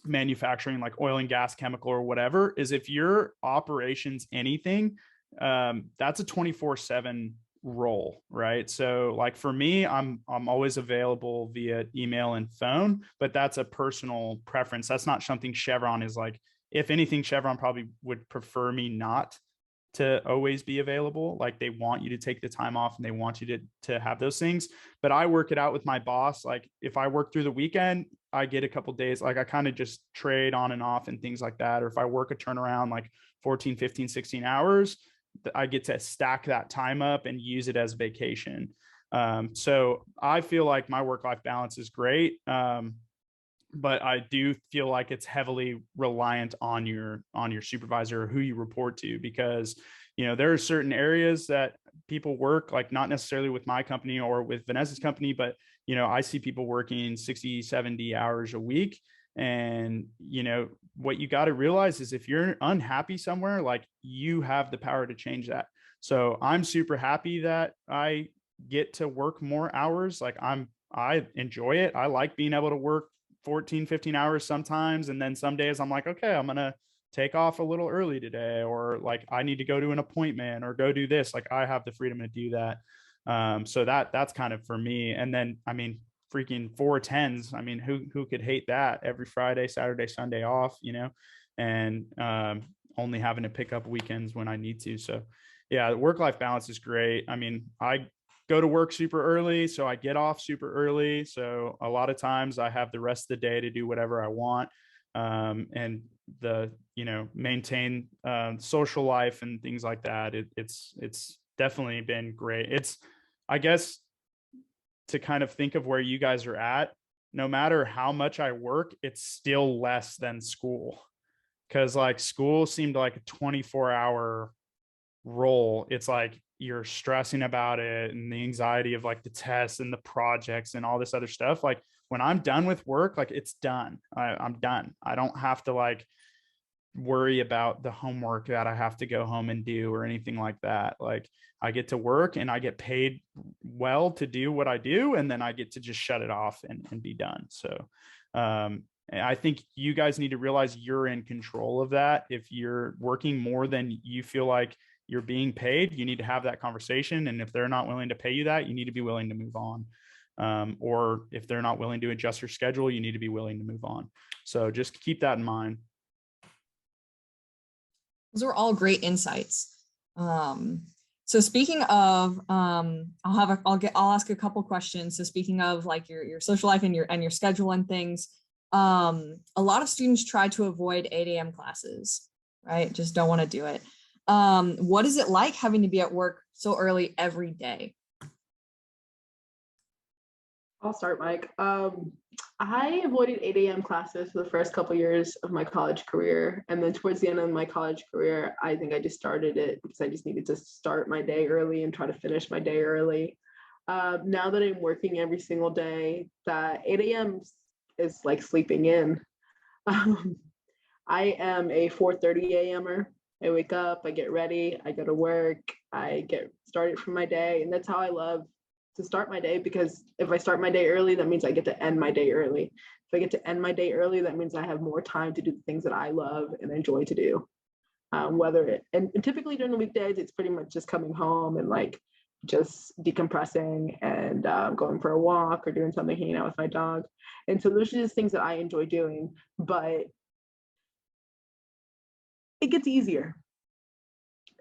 manufacturing, like oil and gas, chemical, or whatever, is if your operations anything, that's a 24/7 role, right? So like for me, I'm always available via email and phone, but that's a personal preference. That's not something Chevron is like. If anything, Chevron probably would prefer me not to always be available. Like they want you to take the time off and they want you to have those things. But I work it out with my boss. Like if I work through the weekend, I get a couple days, like I kind of just trade on and off and things like that. Or if I work a turnaround like 14, 15, 16 hours, I get to stack that time up and use it as vacation. So I feel like my work-life balance is great. But I do feel like it's heavily reliant on your supervisor or who you report to, because there are certain areas that people work, like not necessarily with my company or with Vanessa's company, but I see people working 60, 70 hours a week. And what you got to realize is if you're unhappy somewhere, like you have the power to change that. So I'm super happy that I get to work more hours. Like I enjoy it. I like being able to work 14, 15 hours sometimes. And then some days I'm like, okay, I'm going to take off a little early today, or like I need to go to an appointment or go do this. Like I have the freedom to do that. So that's kind of for me. And then, I mean, freaking 410s. I mean, who could hate that? Every Friday, Saturday, Sunday off, and only having to pick up weekends when I need to. So yeah, work-life balance is great. I mean, I go to work super early, so I get off super early. So a lot of times I have the rest of the day to do whatever I want, and maintain social life and things like that. It's definitely been great. It's, I guess, to kind of think of where you guys are at, no matter how much I work, it's still less than school. Because like school seemed like a 24-hour role. It's like you're stressing about it and the anxiety of like the tests and the projects and all this other stuff. Like when I'm done with work, like it's done. I'm done. I don't have to like worry about the homework that I have to go home and do or anything like that. Like I get to work and I get paid well to do what I do, and then I get to just shut it off and be done. So I think you guys need to realize you're in control of that. If you're working more than you feel like you're being paid, you need to have that conversation. And if they're not willing to pay you that, you need to be willing to move on. Or if they're not willing to adjust your schedule, you need to be willing to move on. So just keep that in mind. Those are all great insights. So speaking of, I'll ask a couple questions. So speaking of like your social life and your schedule and things, a lot of students try to avoid 8 a.m. classes, right? Just don't want to do it. What is it like having to be at work so early every day? I'll start, Mike. I avoided 8 a.m. classes for the first couple of years of my college career. And then towards the end of my college career, I think I just started it because I just needed to start my day early and try to finish my day early. Now that I'm working every single day, that 8 a.m. is like sleeping in. I am a 4:30 a.m.er. I wake up, I get ready, I go to work, I get started for my day. And that's how I love to start my day, because if I start my day early, that means I get to end my day early. If I get to end my day early, that means I have more time to do the things that I love and enjoy to do. And typically during the weekdays, it's pretty much just coming home and like just decompressing and going for a walk or doing something, hanging out with my dog. And so those are just things that I enjoy doing, but it gets easier.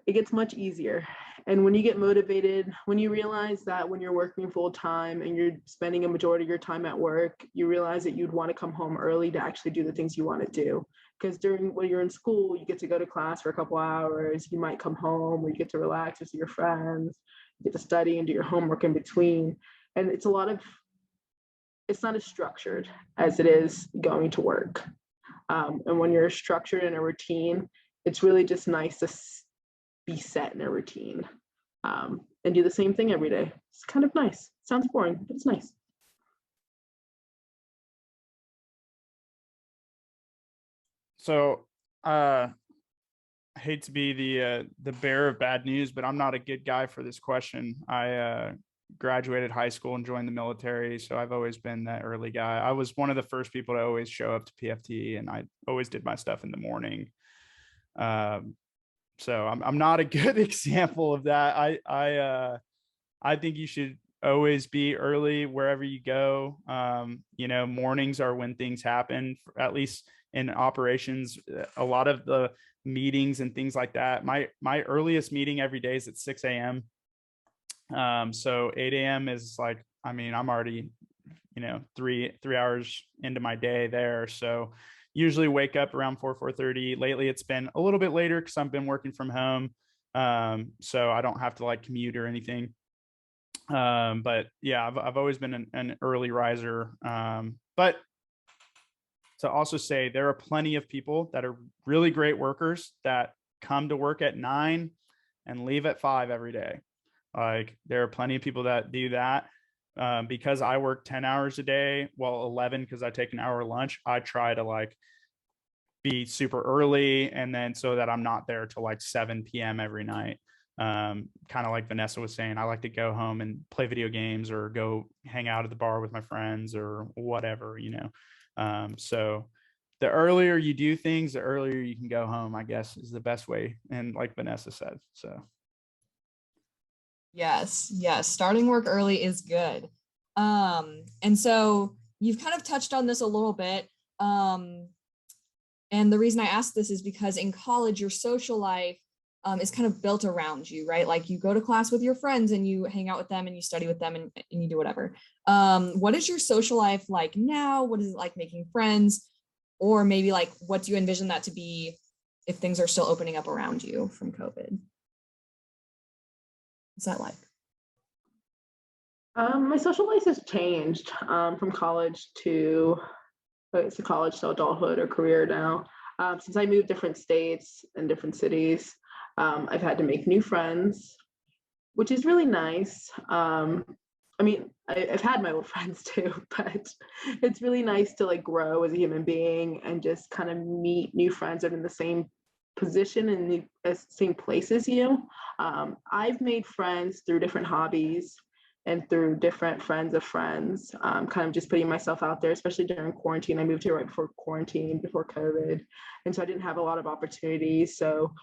It gets much easier. And when you get motivated, when you realize that when you're working full time and you're spending a majority of your time at work, you realize that you'd want to come home early to actually do the things you want to do. Because when you're in school, you get to go to class for a couple hours, you might come home where you get to relax with your friends, you get to study and do your homework in between. And it's not as structured as it is going to work. And when you're structured in a routine, it's really just nice to be set in a routine and do the same thing every day. It's kind of nice. Sounds boring, but it's nice. So I hate to be the bearer of bad news, but I'm not a good guy for this question. I graduated high school and joined the military, so I've always been that early guy. I was one of the first people to always show up to PFT, and I always did my stuff in the morning. So I'm not a good example of that. I think you should always be early wherever you go. Mornings are when things happen, at least in operations. A lot of the meetings and things like that. My earliest meeting every day is at 6 a.m. So 8 a.m. is like, I'm already, 3 hours into my day there. So usually wake up around 4:30. Lately, it's been a little bit later because I've been working from home. So I don't have to like commute or anything. But yeah, I've always been an early riser. But to also say there are plenty of people that are really great workers that come to work at 9 and leave at 5 every day. Like there are plenty of people that do that. Because I work 10 hours a day, well, 11 because I take an hour lunch. I try to like be super early, and then so that I'm not there till like 7 p.m. every night. Kind of like Vanessa was saying, I like to go home and play video games or go hang out at the bar with my friends or whatever, so the earlier you do things, the earlier you can go home, I guess, is the best way. And like Vanessa said, so. Yes. Starting work early is good. And so you've kind of touched on this a little bit. And the reason I ask this is because in college, your social life is kind of built around you, right? Like you go to class with your friends and you hang out with them and you study with them and you do whatever. What is your social life like now? What is it like making friends? Or maybe like, what do you envision that to be if things are still opening up around you from COVID? What's that like? My social life has changed from college to adulthood or career now. Since I moved different states and different cities, I've had to make new friends, which is really nice. I've had my old friends too, but it's really nice to like grow as a human being and just kind of meet new friends that are in the same position and the same place as you. I've made friends through different hobbies and through different friends of friends, kind of just putting myself out there, especially during quarantine. I moved here right before quarantine, before COVID. And so I didn't have a lot of opportunities. So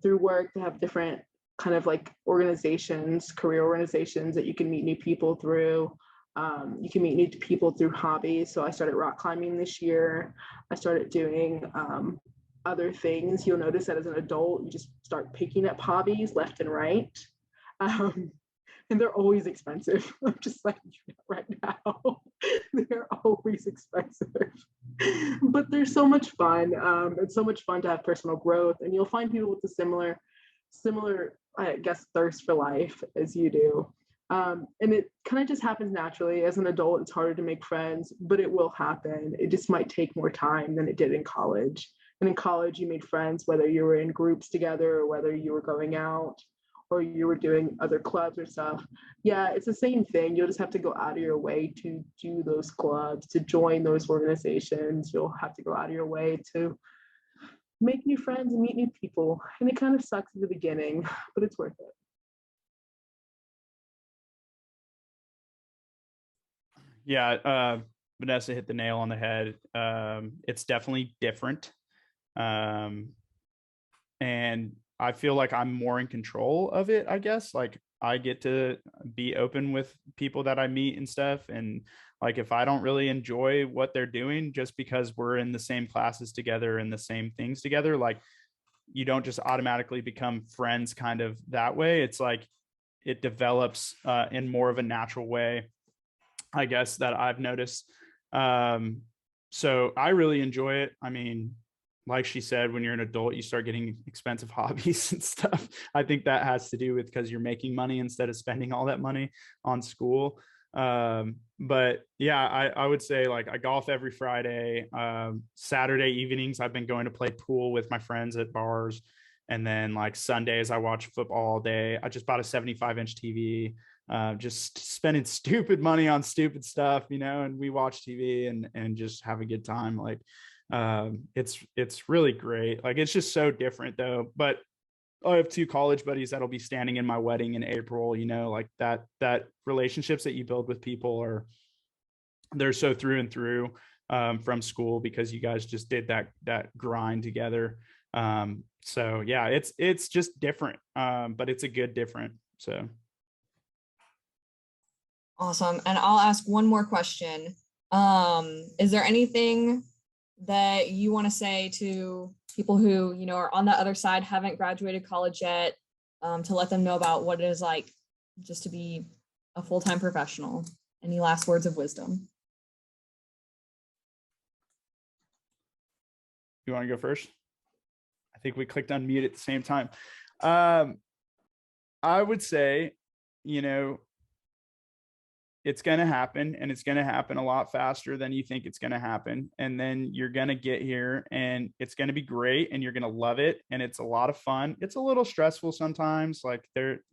through work, they have different kind of like organizations, career organizations that you can meet new people through. You can meet new people through hobbies. So I started rock climbing this year. I started doing other things. You'll notice that as an adult, you just start picking up hobbies left and right. And they're always expensive. I'm just like right now, they're always expensive, but they're so much fun. It's so much fun to have personal growth, and you'll find people with a similar, I guess, thirst for life as you do. And it kind of just happens naturally. As an adult, it's harder to make friends, but it will happen. It just might take more time than it did in college. And in college, you made friends, whether you were in groups together or whether you were going out or you were doing other clubs or stuff. Yeah, it's the same thing. You'll just have to go out of your way to do those clubs, to join those organizations. You'll have to go out of your way to make new friends and meet new people. And it kind of sucks at the beginning, but it's worth it. Yeah, Vanessa hit the nail on the head. It's definitely different. And I feel like I'm more in control of it, I guess. Like I get to be open with people that I meet and stuff. And like, if I don't really enjoy what they're doing just because we're in the same classes together and the same things together, like you don't just automatically become friends kind of that way. It's like it develops in more of a natural way, I guess, that I've noticed. So I really enjoy it. I mean, like she said, when you're an adult, you start getting expensive hobbies and stuff. I think that has to do with because you're making money instead of spending all that money on school. But yeah, I would say like I golf every Friday. Saturday evenings, I've been going to play pool with my friends at bars. And then like Sundays, I watch football all day. I just bought a 75-inch TV, just spending stupid money on stupid stuff, and we watch TV and just have a good time. Like, it's really great. Like, it's just so different though. But I have 2 college buddies that'll be standing in my wedding in April, like that relationships that you build with people they're so through and through, from school, because you guys just did that grind together. So yeah, it's just different, but it's a good different. So. Awesome. And I'll ask one more question. Is there anything that you want to say to people who, are on the other side, haven't graduated college yet, to let them know about what it is like just to be a full-time professional? Any last words of wisdom? You want to go first? I think we clicked unmute at the same time. I would say, it's going to happen, and it's going to happen a lot faster than you think it's going to happen. And then you're going to get here and it's going to be great and you're going to love it. And it's a lot of fun. It's a little stressful sometimes. Like there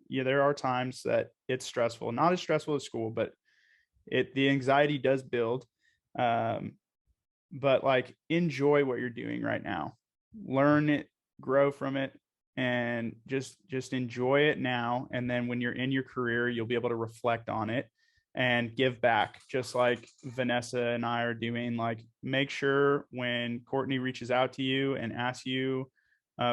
are times that it's stressful, not as stressful as school, but the anxiety does build. But like, enjoy what you're doing right now, learn it, grow from it, and just enjoy it now. And then when you're in your career, you'll be able to reflect on it and give back, just like Vanessa and I are doing. Like, make sure when Courtney reaches out to you and asks you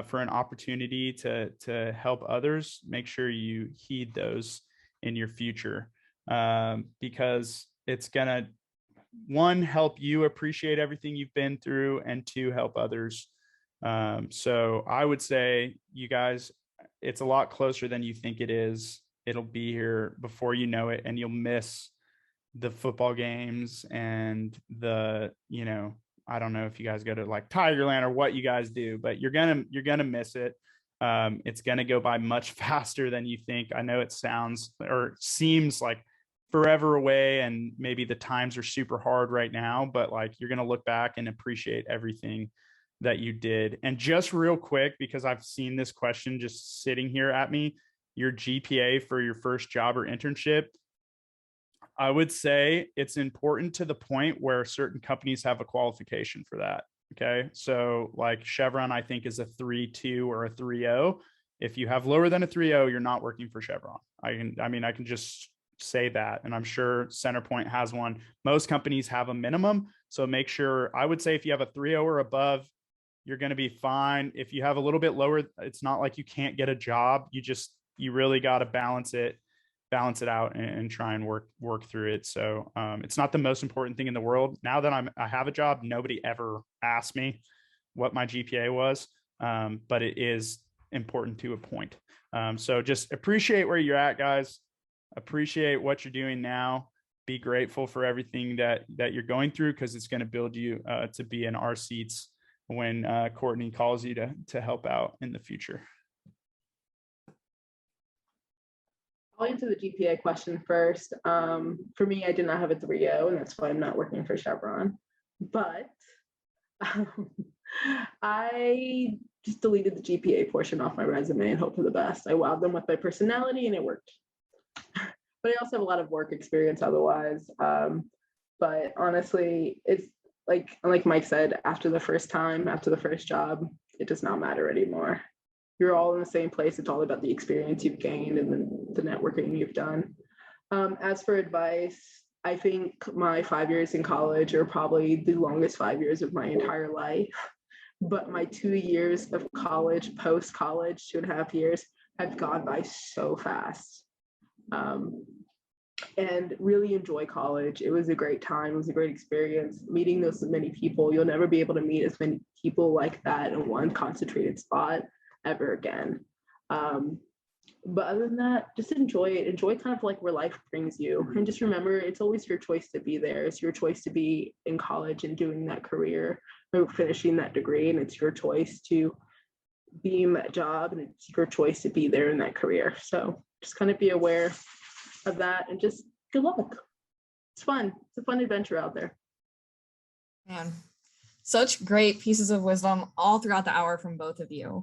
for an opportunity to help others, make sure you heed those in your future, because it's gonna, 1, help you appreciate everything you've been through, and 2, help others. So I would say, you guys, it's a lot closer than you think it is. It'll be here before you know it, and you'll miss the football games and I don't know if you guys go to like Tigerland or what you guys do, but you're gonna miss it. It's gonna go by much faster than you think. I know it sounds or seems like forever away, and maybe the times are super hard right now, but like, you're gonna look back and appreciate everything that you did. And just real quick, because I've seen this question just sitting here at me, your GPA for your first job or internship, I would say it's important to the point where certain companies have a qualification for that. Okay. So like Chevron, I think, is a 3.2 or a 3.0. If you have lower than a 3.0, you're not working for Chevron. I can just say that. And I'm sure CenterPoint has one. Most companies have a minimum. So make sure, I would say if you have a 3.0 or above, you're going to be fine. If you have a little bit lower, it's not like you can't get a job. You really got to balance it out and try and work through it. So it's not the most important thing in the world. Now that I have a job, nobody ever asked me what my GPA was, but it is important to a point. So just appreciate where you're at, guys. Appreciate what you're doing now. Be grateful for everything that you're going through, because it's going to build you to be in our seats when Courtney calls you to help out in the future. I'll answer the GPA question first. For me, I did not have a 3.0, and that's why I'm not working for Chevron. But I just deleted the GPA portion off my resume and hope for the best. I wowed them with my personality, and it worked. But I also have a lot of work experience otherwise. But honestly, it's like Mike said, after the first job, it does not matter anymore. You're all in the same place. It's all about the experience you've gained and the networking you've done. As for advice, I think my 5 years in college are probably the longest 5 years of my entire life. But my 2 years of college, post-college, 2.5 years, have gone by so fast. And really enjoy college. It was a great time. It was a great experience. Meeting those many people. You'll never be able to meet as many people like that in one concentrated spot ever again. But other than that, just enjoy it. Enjoy kind of like where life brings you. And just remember, it's always your choice to be there. It's your choice to be in college and doing that career or finishing that degree. And it's your choice to be in that job, and it's your choice to be there in that career. So just kind of be aware of that and just good luck. it's fun. It's a fun adventure out there. Man, such great pieces of wisdom all throughout the hour from both of you.